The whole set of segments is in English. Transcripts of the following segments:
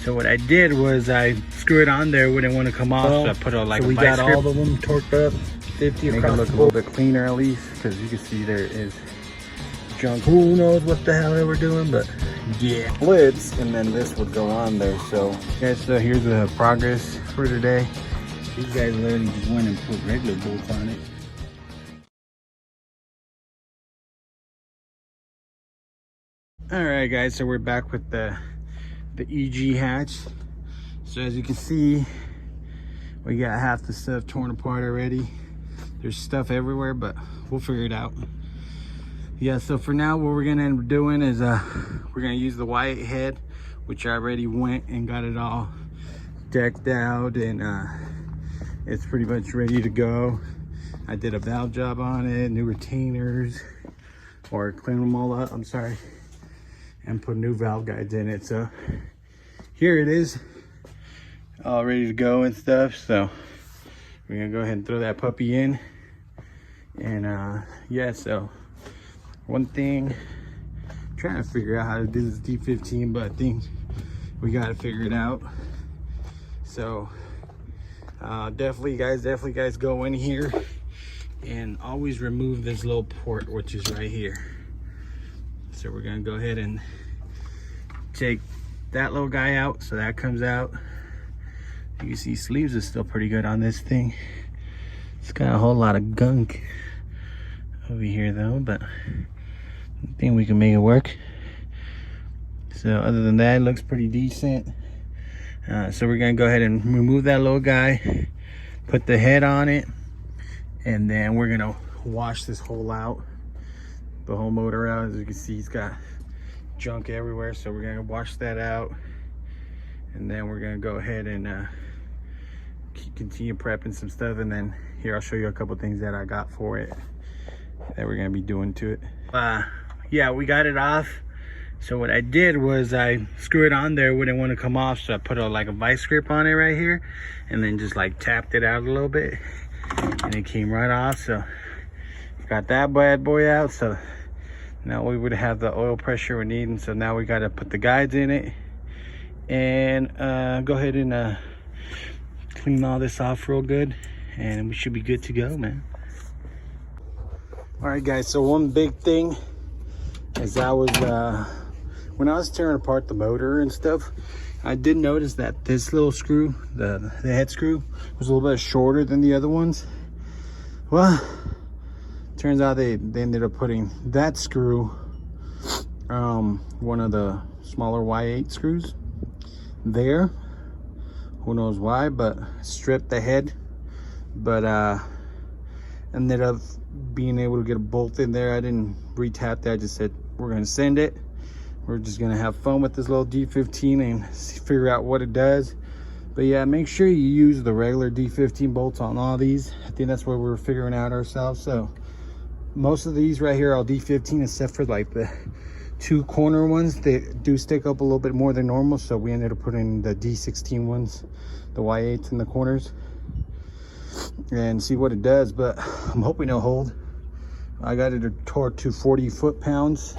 So what I did was I screwed it on there, wouldn't want to come off, so I put it like so we got all of them torqued up, 50 make it across look the a little board. bit cleaner at least, because you can see there is junk. Who knows what the hell they were doing, but yeah. Splits, and then this would go on there. So guys, so here's the progress for today. These guys literally just went and put regular bolts on it. All right guys, so we're back with the EG hatch. So as you can see, we got half the stuff torn apart already. There's stuff everywhere, but we'll figure it out. Yeah, so for now what we're gonna end up doing is we're gonna use the white head, which I already went and got it all decked out, and it's pretty much ready to go. I did a valve job on it, new retainers, or clean them all up, I'm sorry, and put new valve guides in it. So here it is, all ready to go and stuff. So we're gonna go ahead and throw that puppy in. And yeah, so one thing, I'm trying to figure out how to do this D15, but I think we got to figure it out. So definitely guys go in here and always remove this little port, which is right here. So we're gonna go ahead and take that little guy out, so that comes out. You can see sleeves is still pretty good on this thing. It's got a whole lot of gunk over here though, but I think we can make it work. So other than that, it looks pretty decent. So we're gonna go ahead and remove that little guy, put the head on it, and then we're gonna wash this hole out, the whole motor out. As you can see, it's got junk everywhere, so we're gonna wash that out, and then we're gonna go ahead and continue prepping some stuff. And then here I'll show you a couple things that I got for it that we're gonna be doing to it. Yeah, we got it off. So what I did was I screwed it on there, wouldn't want to come off, so I put like a vice grip on it right here, and then just like tapped it out a little bit, and it came right off. So got that bad boy out. So now we would have the oil pressure we need, and so now we got to put the guides in it and go ahead and clean all this off real good, and we should be good to go, man. All right guys, so one big thing is I was when I was tearing apart the motor and stuff, I did notice that this little screw, the head screw, was a little bit shorter than the other ones. Well, turns out they ended up putting that screw, one of the smaller Y8 screws there. Who knows why, but stripped the head, but ended up being able to get a bolt in there. I didn't retap that. I just said we're gonna send it, we're just gonna have fun with this little D15 and figure out what it does. But yeah, make sure you use the regular D15 bolts on all these. I think that's what we're figuring out ourselves. So most of these right here are D15, except for like the two corner ones. They do stick up a little bit more than normal, so we ended up putting the D16 ones, the Y8s in the corners, and see what it does. But I'm hoping it'll hold. I got it torqued to 40 foot-pounds,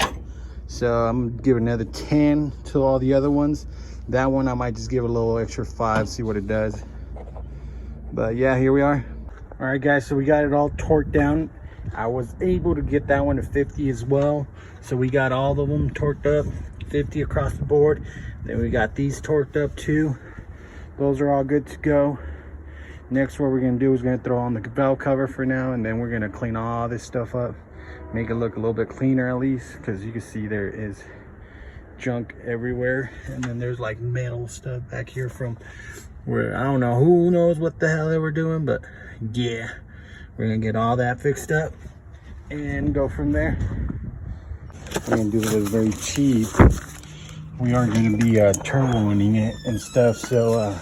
so I'm gonna give it another 10 to all the other ones. That one I might just give it a little extra 5, see what it does. But yeah, here we are. All right guys, so we got it all torqued down. I was able to get that one to 50 as well, so we got all of them torqued up 50 across the board. Then we got these torqued up too. Those are all good to go. Next, what we're gonna do is gonna throw on the valve cover for now, and then we're gonna clean all this stuff up, make it look a little bit cleaner at least, because you can see there is junk everywhere. And then there's like metal stuff back here from where I don't know, who knows what the hell they were doing, but yeah, we're gonna get all that fixed up and go from there. We're gonna do this very cheap. We are gonna be turboing it and stuff, so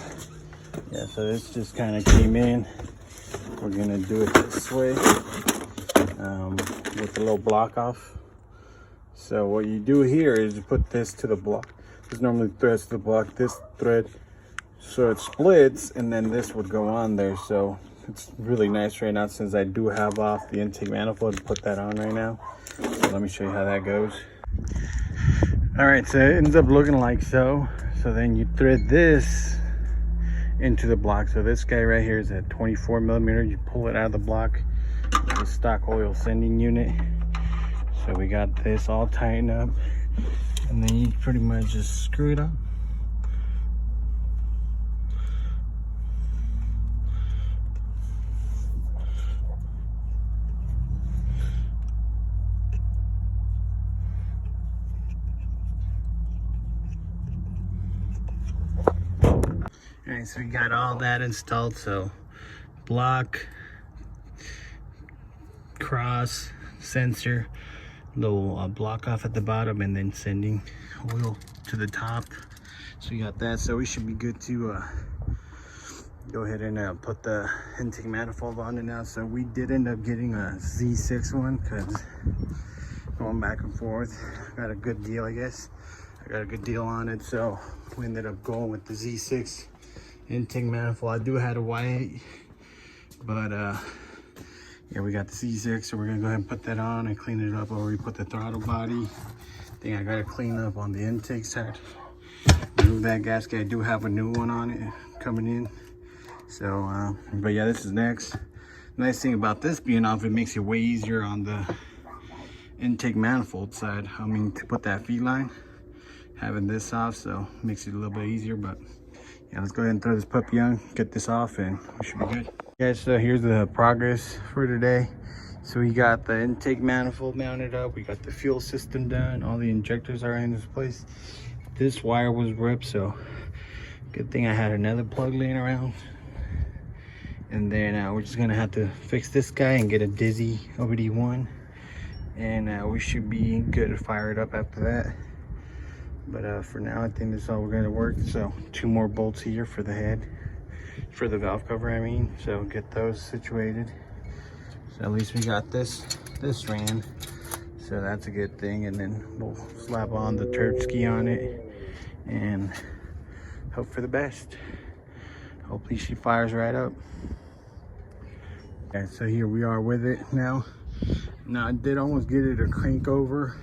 yeah, so this just kind of came in. We're gonna do it this way with the little block off. So what you do here is you put this to the block. This normally threads to the block, this thread, so it splits, and then this would go on there. So it's really nice right now, since I do have off the intake manifold to put that on right now. So let me show you how that goes. All right, so it ends up looking like so. So then you thread this into the block. So this guy right here is at 24 millimeter. You pull it out of the block, the stock oil sending unit. So we got this all tightened up, and then you pretty much just screw it up. All right, so we got all that installed. So block, cross, sensor, little block off at the bottom, and then sending oil to the top. So we got that. So we should be good to go ahead and put the intake manifold on it now. So we did end up getting a Z6 one because going back and forth, got a good deal, I guess. I got a good deal on it, so we ended up going with the Z6 intake manifold. I do have a Y8, but yeah, we got the Z6, so we're gonna go ahead and put that on and clean it up. Already put the throttle body. I think I gotta clean up on the intake side. Remove that gasket. I do have a new one on it coming in. So, but yeah, this is next. Nice thing about this being off, it makes it way easier on the intake manifold side. I mean, to put that feed line, having this off, so makes it a little bit easier. But yeah, let's go ahead and throw this puppy on, get this off, and we should be good. Guys, so here's the progress for today. So we got the intake manifold mounted up, we got the fuel system done, all the injectors are in this place. This wire was ripped, so good thing I had another plug laying around. And then we're just gonna have to fix this guy and get a Dizzy OBD1, and we should be good to fire it up after that. But for now, I think that's all we're gonna work. So 2 more bolts here for the head, for the valve cover, I mean. So get those situated. So at least we got this ran. So that's a good thing. And then we'll slap on the turd ski on it and hope for the best. Hopefully she fires right up. Okay, so here we are with it now. Now I did almost get it to crank over,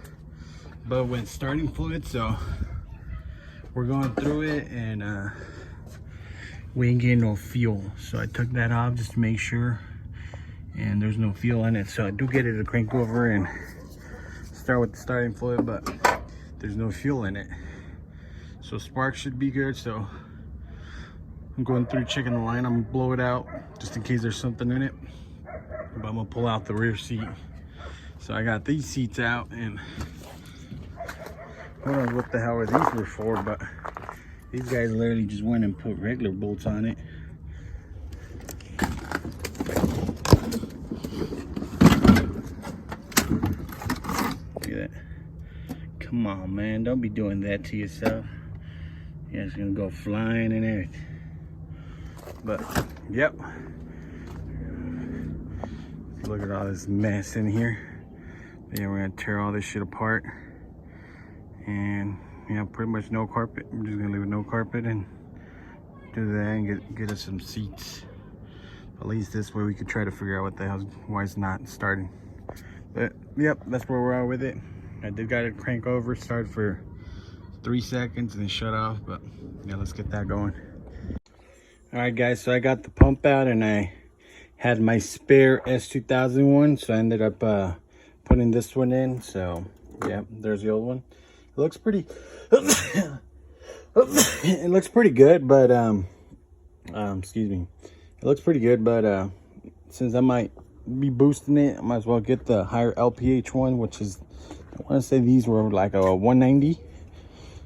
but with starting fluid, so we're going through it, and we ain't getting no fuel. So I took that off just to make sure, and there's no fuel in it. So I do get it to crank over and start with the starting fluid, but there's no fuel in it. So spark should be good. So I'm going through checking the line. I'm gonna blow it out just in case there's something in it, but I'm gonna pull out the rear seat. So I got these seats out, and I don't know what the hell are these were for, but these guys literally just went and put regular bolts on it. Look at that. Come on, man, don't be doing that to yourself. Yeah, it's gonna go flying and everything. But yep, look at all this mess in here. Yeah, we're gonna tear all this shit apart, and yeah, pretty much no carpet. We're just gonna leave it no carpet and do that and get us some seats. At least this way we could try to figure out what the hell, why it's not starting. But yep, that's where we're at with it. I did got it crank over, start for 3 seconds and then shut off, but yeah, let's get that going. All right, guys, so I got the pump out, and I had my spare S2001, so I ended up putting this one in. So yeah, there's the old one. It looks pretty it looks pretty good, but excuse me, it looks pretty good, but since I might be boosting it, I might as well get the higher LPH one, which is, I want to say these were like a 190.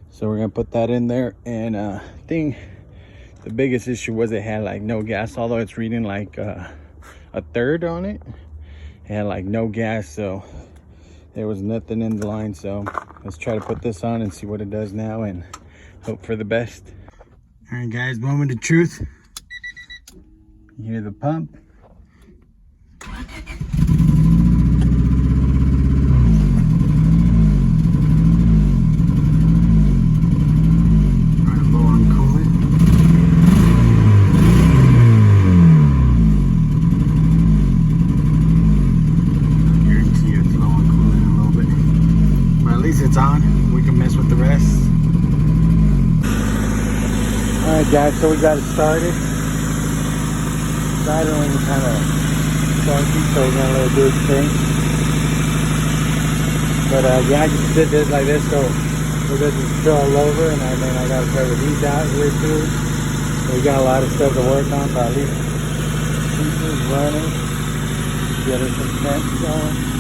So we're gonna put that in there. And I think the biggest issue was it had like no gas, although it's reading like a third on it. It had like no gas, so there was nothing in the line. So let's try to put this on and see what it does now and hope for the best. All right, guys, moment of truth. You hear the pump. It's on. We can mess with the rest. Alright guys, so we got it started. Idling is kind of funky, so we're gonna let it do its thing. But yeah, I just did this like this, so we're going to fill all over, and then I gotta cover these out here too. So we got a lot of stuff to work on, but at least pieces running, getting some temps going.